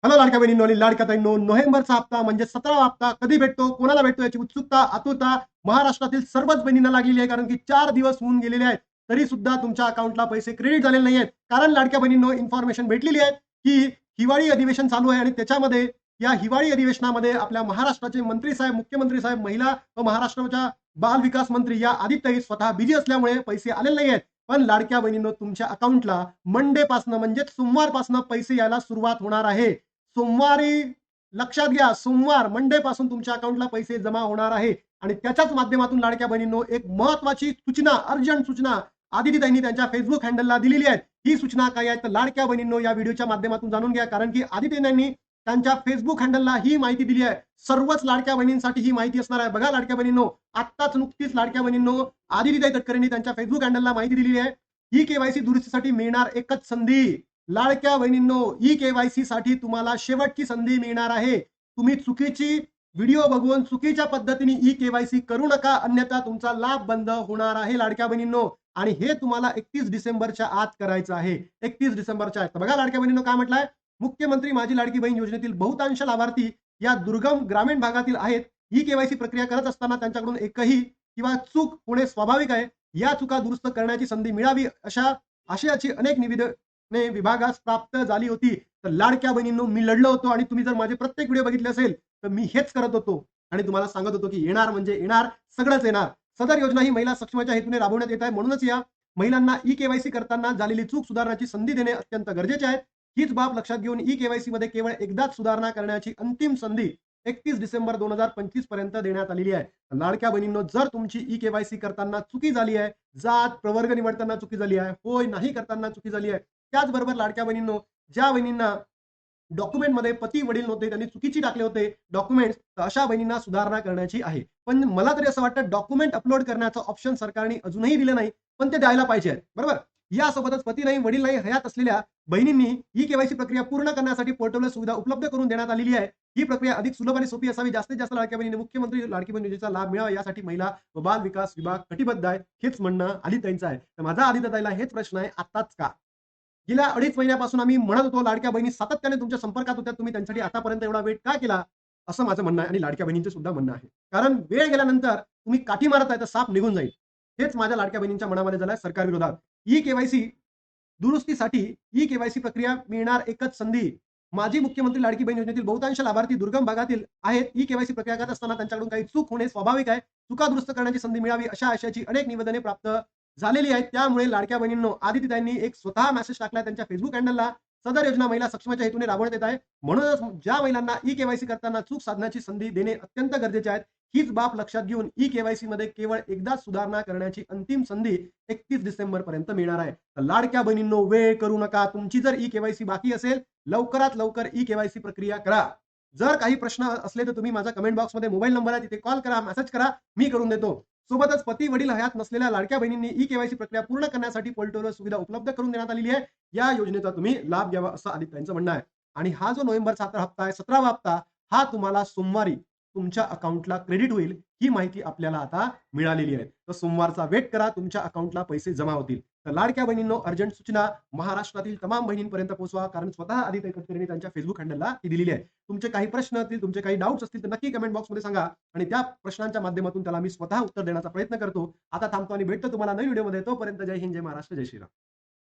Hello लाडक्या बहिणींनो आणि लाडक्या ताईंनो, नोव्हेंबरचा हप्ता म्हणजे 17वा हप्ता कधी भेटतो, कोणाला भेटतो याची उत्सुकता, आतुरता महाराष्ट्रातील सर्वच बहिणींना लागलेली आहे. कारण की 4 दिवस होऊन गेलेले आहेत. तरी सुद्धा तुमच्या अकाउंटला पैसे क्रेडिट झालेले नाहीयेत. कारण लाडक्या बहिणींनो इन्फॉर्मेशन भेटलेली आहे, की हिवाळी अधिवेशन चालू आहे आणि त्याच्यामध्ये या हिवाळी अधिवेशनामध्ये आपल्या महाराष्ट्राचे मंत्री साहेब, मुख्यमंत्री साहेब, महिला व महाराष्ट्राच्या बाल विकास मंत्री या आदित्यताई स्वतः बिझी असल्यामुळे पैसे आलेले नाहीयेत. पण लाडक्या बहिणींनो तुमच्या अकाउंटला मंडे पासनं म्हणजे सोमवारपासनं पैसे यायला सुरुवात होणार आहे. सोमवारी लक्षात घ्या, सोमवार मंडे पासून तुमच्या अकाउंटला पैसे जमा होणार आहे आणि त्याच्याच माध्यमातून लाडक्या बहिणींनो एक महत्वाची सूचना, अर्जंट सूचना आदितीताईंनी त्यांच्या फेसबुक हँडलला दिलेली आहे. ही सूचना काय आहे तर लाडक्या बहिणींनो या व्हिडिओच्या माध्यमातून जाणून घ्या. कारण की आदितीताईंनी त्यांच्या फेसबुक हँडलला ही माहिती दिली आहे. सर्वच लाडक्या बहिणींसाठी ही माहिती असणार आहे. बघा लाडक्या बहिणींनो, आत्ताच नुकतीच लाडक्या बहिणींनो आदितीताई तटकरेंनी त्यांच्या फेसबुक हँडलला माहिती दिलेली आहे. ही केवायसी दुरुस्तीसाठी मिळणार एकच संधी. लाडक्या बहिणींनो, ई केवायसी साठी तुम्हाला शेवटची संधी मिळणार आहे. तुम्ही चुकीची व्हिडिओ बघून चुकीच्या पद्धतीने ई केवायसी करू नका, अन्यथा तुमचा लाभ बंद होणार आहे लाडक्या बहिणींनो. आणि हे तुम्हाला 31 डिसेंबरच्या आत करायचं आहे. 31 डिसेंबरच्या आत. बघा लाडक्या बहिणींनो काय म्हटलंय, मुख्यमंत्री माझी लाडकी बहीण योजनेतील बहुतांश लाभार्थी या दुर्गम ग्रामीण भागातील आहेत. ई केवायसी प्रक्रिया करत असताना त्यांच्याकडून एकही किंवा चूक होणे स्वाभाविक आहे. या चुका दुरुस्त करण्याची संधी मिळावी अशा आशयाची अनेक विभागास प्राप्त झाली होती. तर लाडक्या बहिणींनो मी लढलो होतो आणि तुम्ही जर माझे प्रत्येक व्हिडिओ बघितले असेल तर मी हेच करत होतो आणि तुम्हाला सांगत होतो की येणार म्हणजे येणार, सगळंच येणार. सदर योजना ही महिला सक्षमाच्या हेतूने राबवण्यात येत आहे. म्हणूनच या महिलांना ई केवायसी करताना झालेली चूक सुधारण्याची संधी देणे अत्यंत गरजेचे आहे. हीच बाब लक्षात घेऊन ई केवायसी मध्ये केवळ एकदाच सुधारणा करण्याची अंतिम संधी 31 डिसेंबर 2025 पर्यंत देण्यात आलेली आहे. लाडक्या बहिणींनो, जर तुमची ई केवायसी करताना चुकी झाली आहे, जात प्रवर्ग निवडताना चुकी झाली आहे, होय नाही करताना चुकी झाली आहे, त्याचबरोबर लाडक्या बहिणींनो, ज्या बहिणींना डॉक्युमेंटमध्ये पती वडील नव्हते, त्यांनी चुकीची टाकले होते डॉक्युमेंट्स, तर अशा बहिणींना सुधारणा करण्याची आहे. पण मला तरी असं वाटतं डॉक्युमेंट अपलोड करण्याचं ऑप्शन सरकारने अजूनही दिलं नाही, पण ते द्यायला पाहिजे. बरोबर. यासोबतच पती नाही वडील नाही हयात असलेल्या बहिणींनी ही केवायसी प्रक्रिया पूर्ण करण्यासाठी पोर्टलवर सुविधा उपलब्ध करून देण्यात आलेली आहे. ही प्रक्रिया अधिक सुलभ आणि सोपी असावी. जास्तीत जास्त लाडक्या बहिणींनी मुख्यमंत्री लाडकी बहीण योजनेचा लाभ मिळावा यासाठी महिला व बाल विकास विभाग कटिबद्ध आहे. हेच म्हणणं आदिताईंचं आहे. तर माझा आदिताईला हेच प्रश्न आहे, आताच का? गेल्या 2.5 महिन्यापासून आम्ही म्हणत होतो लाडक्या बहिणी सातत्याने तुमच्या संपर्कात होत्या, तुम्ही त्यांच्यासाठी आतापर्यंत एवढा वेट का केला? असं माझं म्हणणं आहे आणि लाडक्या बहिणींचं सुद्धा म्हणणं आहे. कारण वेळ गेल्यानंतर तुम्ही काठी मारत आहे तर साप निघून जाईल. हेच माझ्या लाडक्या बहिणींच्या मनामध्ये झालंय सरकारविरोधात. ई केवायसी दुरुस्तीसाठी ई केवायसी प्रक्रिया मिळणार एकच संधी. माजी मुख्यमंत्री लाडकी बहीण योजनेतील बहुतांश लाभार्थी दुर्गम भागातील आहेत. ई केवायसी प्रक्रिया करत असताना त्यांच्याकडून काही चूक होणे स्वाभाविक आहे. चुका दुरुस्त करण्याची संधी मिळावी अशा आशयाची अनेक निवेदने प्राप्त झालेली आहेत. त्यामुळे लाडक्या बहिणींनो आदितीताईंनी एक स्वतः मेसेज टाकलाय त्यांच्या फेसबुक हँडलला. सदर योजना महिला सक्षमाच्या हेतूने राबवण्यात येत आहे. म्हणूनच ज्या महिलांना ई केवायसी करताना चूक साधण्याची संधी देणे अत्यंत गरजेचे आहे. हीच बाब लक्षात घेऊन ई केवायसी मध्ये केवळ एकदाच सुधारणा करण्याची अंतिम संधी 31 डिसेंबर पर्यंत मिळणार आहे. तर लाडक्या बहिणींनो वेळ करू नका. तुमची जर ई केवायसी बाकी असेल, लवकरात लवकर ई केवायसी प्रक्रिया करा. जर काही प्रश्न असले तर तुम्ही माझा कमेंट बॉक्समध्ये मोबाईल नंबर आहे, तिथे कॉल करा, मेसेज करा, मी करून देतो. सोबतच पती वडील हयात नसलेल्या लाडक्या बहिणींनी ई केवायसी प्रक्रिया पूर्ण करण्यासाठी पोर्टलवर सुविधा उपलब्ध करून देण्यात आलेली आहे. या योजनेचा तुम्ही लाभ घ्यावा असं आदित्यांचं म्हणणं आहे. आणि हा जो नोव्हेंबरचा हप्ता आहे, 17वा हप्ता, हा तुम्हाला सोमवारी तुमच्या अकाउंटला क्रेडिट होईल. ही माहिती आपल्याला आता मिळालेली आहे. तर सोमवारचा वेट करा, तुमच्या अकाउंटला पैसे जमा होतील. तर लाडक्या बहिणींनो अर्जंट सूचना महाराष्ट्रातील तमाम बहिणींपर्यंत पोहोचवा. कारण स्वतः आदित्य तटकरेंनी त्यांच्या फेसबुक हँडलला ती दिलेली आहे. तुमचे काही प्रश्न असतील, तुमचे काही डाउट्स असतील तर नक्की कमेंट बॉक्समध्ये सांगा आणि त्या प्रश्नांच्या माध्यमातून त्याला मी स्वतः उत्तर देण्याचा प्रयत्न करतो. आता थांबतो आणि भेटतो तुम्हाला नवीन व्हिडिओमध्ये. तोपर्यंत जय हिंद, जय महाराष्ट्र, जय श्रीराम.